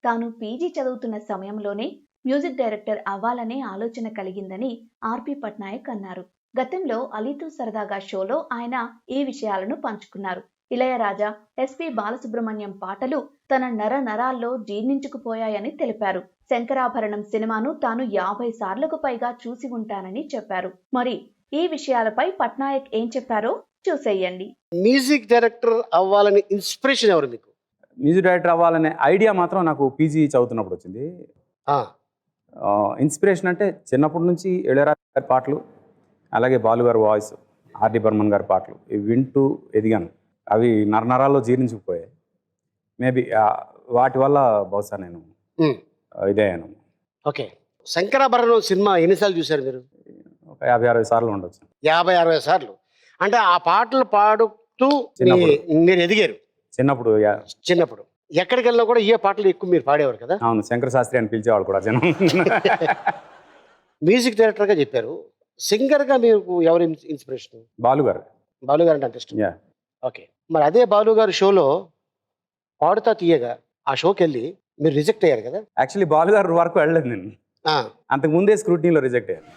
తాను పీజీ చదువుతున్న సమయంలోనే మ్యూజిక్ డైరెక్టర్ అవ్వాలనే ఆలోచన కలిగిందని ఆర్పి పట్నాయక్ అన్నారు. గతంలో అలీతో సరదాగా షోలో ఆయన ఈ విషయాలను పంచుకున్నారు. ఇళయరాజా, ఎస్పి బాలసుబ్రహ్మణ్యం పాటలు తన నరాల్లో జీర్ణించుకుపోయాయని తెలిపారు. శంకరాభరణం సినిమాను తాను 50 సార్లకు పైగా చూసి ఉంటానని చెప్పారు. మరి ఈ విషయాలపై పట్నాయక్ ఏం చెప్పారో చూసేయండి. మ్యూజిక్ డైరెక్టర్ అవ్వాలని ఇన్స్పిరేషన్ ఎవరు మీకు? మ్యూజిక్ డైరెక్టర్ అవ్వాలనే ఐడియా మాత్రం నాకు పీజీ చదువుతున్నప్పుడు వచ్చింది. ఇన్స్పిరేషన్ అంటే చిన్నప్పటి నుంచి ఇళయరాజా గారి పాటలు, అలాగే బాలు గారి వాయిస్, ఆర్డి బర్మన్ గారి పాటలు ఇవి వింటూ ఎదిగాను. అవి నరనరాల్లో జీర్ణించుకుపోయాయి. మేబీ వాటి వల్ల బహుశా నేను ఇదే అయ్యాను. ఓకే. శంకరాభరణం సినిమా ఎన్నిసార్లు చూశారు మీరు? ఒక 50-60 సార్లు ఉండొచ్చు. 50-60 సార్లు. అంటే ఆ పాటలు పాడుతూ మీరు ఎదిగారు చిన్నప్పుడు. ఎక్కడికి వెళ్ళినా కూడా ఏ పాటలు ఎక్కువ మీరు పాడేవారు కదా? అవును, శంకర శాస్త్రి అని పిలిచేవాళ్ళు కూడా జనం. మ్యూజిక్ డైరెక్టర్గా చెప్పారు. సింగర్గా మీకు ఎవరు ఇన్స్పిరేషన్? బాలు గారు. బాలు గారు అంటే అంత ఇష్టం. ఓకే. మరి అదే బాలు గారి షోలో పాడుతా తీయగా ఆ షోకి వెళ్ళి మీరు రిజెక్ట్ అయ్యారు కదా? యాక్చువల్లీ బాలు గారు వరకు వెళ్ళలేదు నేను. అంతకు ముందే స్క్రూటినీలో రిజెక్ట్ అయ్యాను.